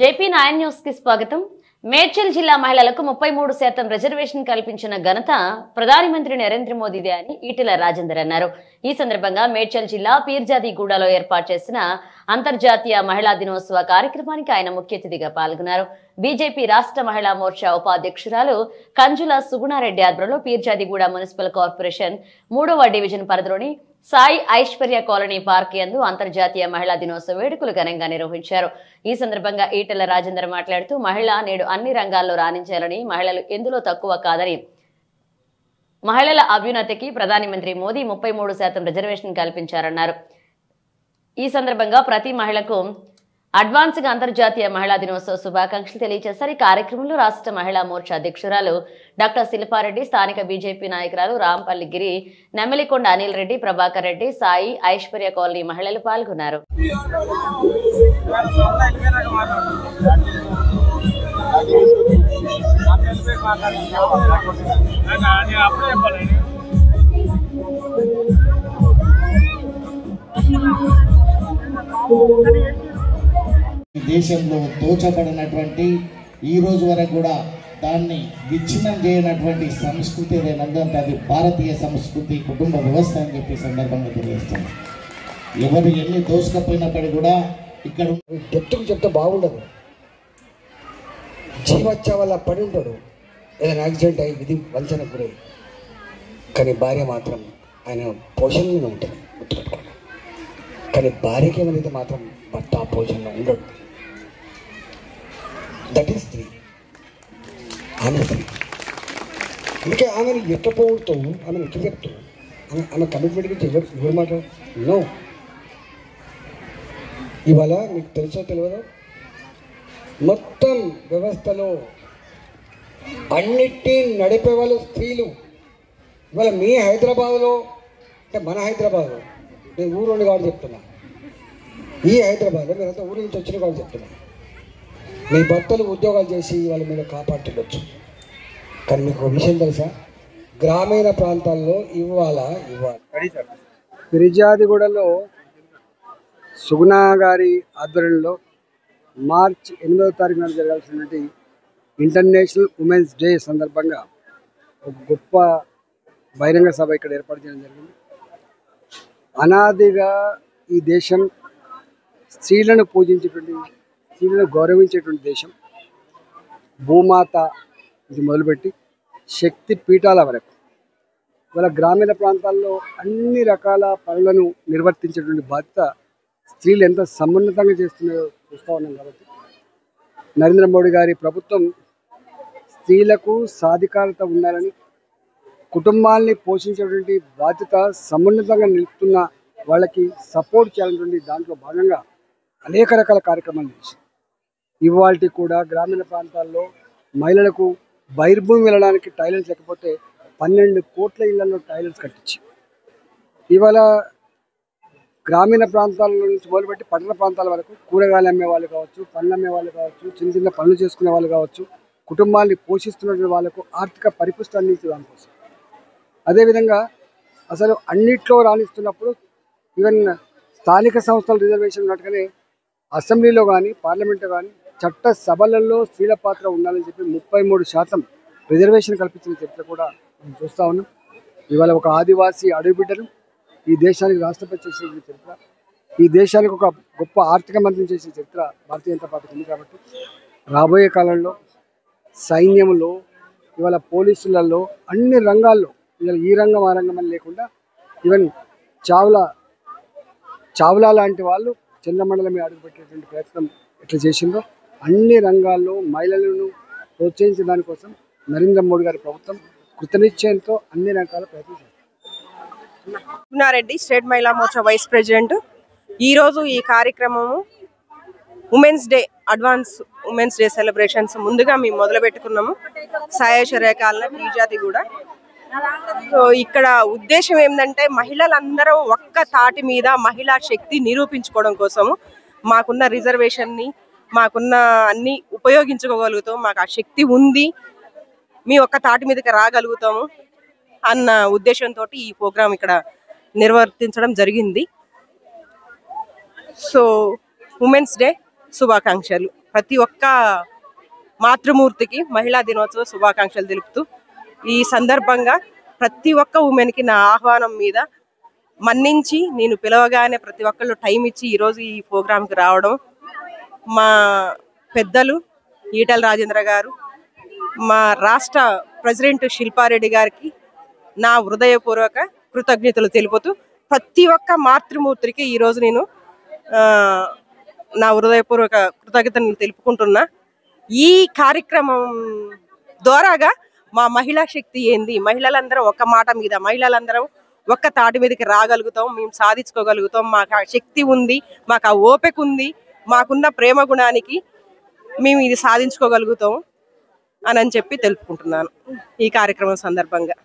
JP9 news కి స్వాగతం. మేడ్చల్ జిల్లా మహిళలకు 33% రిజర్వేషన్ కల్పించిన ఘనత ప్రధానమంత్రి నరేంద్ర మోదీదే అని ఈటెల రాజేందర్ అన్నారు. ఈ సందర్భంగా మేడ్చల్ జిల్లా పీర్జాదిగూడలో ఏర్పాటు చేసిన అంతర్జాతీయ మహిళా దినోత్సవ కార్యక్రమానికి ఆయన ముఖ్య అతిథిగా పాల్గొన్నారు. బీజేపీ రాష్ట్ర మహిళా మోర్చా ఉపాధ్యక్షురాలు కంజుల సుగుణారెడ్డి ఆధ్వర్యంలో పీర్జాదిగూడ మున్సిపల్ కార్పొరేషన్ 3వ డివిజన్ పరిధిలోని సాయి ఐశ్వర్య కాలనీ పార్క్ యందు అంతర్జాతీయ మహిళా దినోత్సవ వేడుకలు ఘనంగా నిర్వహించారు. ఈ సందర్భంగా ఈటెల రాజేందర్ మాట్లాడుతూ మహిళ నేడు అన్ని రంగాల్లో రాణించాలని, మహిళలు ఎందులో తక్కువ కాదని, మహిళల అభ్యున్నతికి ప్రధానమంత్రి మోదీ 33% రిజర్వేషన్ కల్పించారన్నారు. ఈ సందర్భంగా ప్రతి మహిళకు అడ్వాన్స్ గా అంతర్జాతీయ మహిళా దినోత్సవ శుభాకాంక్షలు తెలియజేశారు. ఈ కార్యక్రమంలో రాష్ట్ర మహిళా మోర్చా అధ్యక్షురాలు డాక్టర్ శిల్పారెడ్డి, స్థానిక బీజేపీ నాయకురాలు రాంపల్లి గిరి, నెమలికొండ అనిల్ రెడ్డి, ప్రభాకర్ రెడ్డి, సాయి ఐశ్వర్య కాలనీ మహిళలు పాల్గొన్నారు. దేశంలో దోచబడినటువంటి ఈ రోజు వరకు కూడా దాన్ని విచ్ఛిన్నం చేయనటువంటి సంస్కృతి ఏదైనందంటే అది భారతీయ సంస్కృతి, కుటుంబ వ్యవస్థ అని చెప్పి సందర్భంగా తెలియజేస్తాం. ఎవరు ఎన్ని దోసుకపోయినప్పటికీ కూడా ఇక్కడ డెప్త్కి చెప్తే బాగుండదు. జీవచ్చా వల్ల పడి ఉంటాడు, ఏదైనా యాక్సిడెంట్ అయ్యి విధి వంచనకు గురై, కానీ భార్య మాత్రం ఆయన పోషణలో ఉంటుంది, గుర్తుపెట్టుకోండి. కానీ భార్యకి ఏమైతే మాత్రం భర్త ఆ పోషణలో ఉండడు. దట్ ఈస్ స్త్రీ, ఆమె స్త్రీ. అందుకే ఆమెను ఎట్లా పోగొడుతావు, ఆమెను ఎట్లా చెప్తావు, ఆమె కమిట్మెంట్ గురించి ఎవరు మాట నో. ఇవాళ మీకు తెలుసో తెలియదో, మొత్తం వ్యవస్థలో అన్నిటినీ నడిపే వాళ్ళు స్త్రీలు. ఇవాళ మీ హైదరాబాద్లో, అంటే మన హైదరాబాద్లో, నేను ఊరు కాబట్టి చెప్తున్నా, ఈ హైదరాబాద్లో మీరంతా ఊరి నుంచి వచ్చిన కాబట్టి చెప్తున్నా, మీ భర్తలు ఉద్యోగాలు చేసి వాళ్ళ మీద కాపాడుతుండొచ్చు. కానీ మీకు ఒక విషయం తెలుసా, గ్రామీణ ప్రాంతాల్లో ఇవ్వాలి. ఫిర్యాదిగూడలో సుగుణా గారి ఆధ్వర్యంలో మార్చి 8వ తారీఖున జరగాల్సినటువంటి ఇంటర్నేషనల్ ఉమెన్స్ డే సందర్భంగా ఒక గొప్ప బహిరంగ సభ ఇక్కడ ఏర్పాటు చేయడం జరిగింది. అనాదిగా ఈ దేశం స్త్రీలను పూజించేటువంటి, స్త్రీలను గౌరవించేటువంటి దేశం. భూమాత ఇది మొదలుపెట్టి శక్తి పీఠాల వరకు వాళ్ళ గ్రామీణ ప్రాంతాల్లో అన్ని రకాల పనులను నిర్వర్తించేటువంటి బాధ్యత స్త్రీలు ఎంత సమున్నతంగా చేస్తున్నారో చూస్తూ ఉన్నాం. కాబట్టి నరేంద్ర మోడీ గారి ప్రభుత్వం స్త్రీలకు సాధికారత ఉండాలని, కుటుంబాన్ని పోషించేటువంటి బాధ్యత సమున్నతంగా నిలుపుతున్న వాళ్ళకి సపోర్ట్ చేయాలనేటువంటి దాంట్లో భాగంగా అనేక రకాల కార్యక్రమాలు చేశారు. ఇవాళ కూడా గ్రామీణ ప్రాంతాల్లో మహిళలకు బహిర్భూమి వెళ్ళడానికి టాయిలెట్స్ లేకపోతే 12 కోట్ల ఇళ్లలో టాయిలెట్స్ కట్టించి, ఇవాళ గ్రామీణ ప్రాంతాల నుంచి మొదలుపెట్టి పట్టణ ప్రాంతాల వరకు కూరగాయలు అమ్మే వాళ్ళు కావచ్చు, పండ్లు అమ్మే వాళ్ళు కావచ్చు, చిన్న చిన్న పనులు చేసుకునే వాళ్ళు కావచ్చు, కుటుంబాన్ని పోషిస్తున్న వాళ్ళకు ఆర్థిక పరిపుష్టి అందించే దానికోసం. అదేవిధంగా అసలు అన్నిట్లో రాణిస్తున్నప్పుడు ఈవెన్ స్థానిక సంస్థల రిజర్వేషన్ ఉన్నట్టుగానే అసెంబ్లీలో కానీ పార్లమెంట్లో కానీ చట్ట సభలలో స్త్రీల పాత్ర ఉండాలని చెప్పి 33% రిజర్వేషన్ కల్పించిన చరిత్ర కూడా మనం చూస్తూ ఉన్నాం. ఇవాళ ఒక ఆదివాసీ అడవి బిడ్డను ఈ దేశానికి రాష్ట్రపతి చేసిన చరిత్ర, ఈ దేశానికి ఒక గొప్ప ఆర్థిక మంత్రిని చేసిన చరిత్ర భారతీయ జనతా పార్టీకి ఉంది. కాబట్టి రాబోయే కాలంలో సైన్యంలో, ఇవాళ పోలీసులలో, అన్ని రంగాల్లో, ఇవాళ ఈ రంగం ఆ రంగం అని లేకుండా ఈవెన్ చావ్లా లాంటి వాళ్ళు చంద్రమండలం మీద అడుగుపెట్టేటువంటి ప్రయత్నం ఎట్లా చేసిందో అన్ని రంగాల్లో మహిళలను ప్రోత్సహించే దానికోసం నరేంద్ర మోడీ గారి ప్రభుత్వం కృతనిశ్చయంతో అన్ని రకాల ప్రయత్నం చేస్తుంది. సుగుణారెడ్డి, స్టేట్ మహిళా మోర్చా వైస్ ప్రెసిడెంట్. ఈరోజు ఈ కార్యక్రమము women's day, advance women's day celebrations ముందుగా మేము మొదలు పెట్టుకున్నాము సాయి ఐశ్వర్య కాలనీ పీర్జాదిగూడ. సో ఇక్కడ ఉద్దేశం ఏంటంటే మహిళలందరూ ఒక్క తాటి మీద మహిళా శక్తి నిరూపించుకోవడం కోసము మాకున్న రిజర్వేషన్ని, మాకున్న అన్ని ఉపయోగించుకోగలుగుతాం, మాకు ఆ శక్తి ఉంది, మీ ఒక్క తాటి మీదకి రాగలుగుతాము అన్న ఉద్దేశంతో ఈ ప్రోగ్రాం ఇక్కడ నిర్వర్తించడం జరిగింది. సో ఉమెన్స్ డే శుభాకాంక్షలు. ప్రతి ఒక్క మాతృమూర్తికి మహిళా దినోత్సవ శుభాకాంక్షలు తెలుపుతూ ఈ సందర్భంగా ప్రతి ఒక్క ఉమెన్కి నా ఆహ్వానం మీద మన్నించి నేను పిలవగానే ప్రతి ఒక్కళ్ళు టైం ఇచ్చి ఈరోజు ఈ ప్రోగ్రాంకి రావడం, మా పెద్దలు ఈటల రాజేంద్ర గారు, మా రాష్ట్ర ప్రెసిడెంట్ శిల్పారెడ్డి గారికి నా హృదయపూర్వక కృతజ్ఞతలు తెలుపుతూ ప్రతి ఒక్క మాతృమూర్తికి ఈరోజు నేను నా హృదయపూర్వక కృతజ్ఞతలు తెలుపుకుంటున్నా. ఈ కార్యక్రమం ద్వారాగా మా మహిళా శక్తి ఏంది, మహిళలందరం ఒక్క మాట మీద, మహిళలందరం ఒక్క తాటి మీదకి రాగలుగుతాం, మేము సాధించుకోగలుగుతాం, మాకు ఆ శక్తి ఉంది, మాకు ఆ ఓపిక ఉంది, మాకున్న ప్రేమ గుణానికి మేము ఇది సాధించుకోగలుగుతాం అని చెప్పి తెలుపుకుంటున్నాను ఈ కార్యక్రమం సందర్భంగా.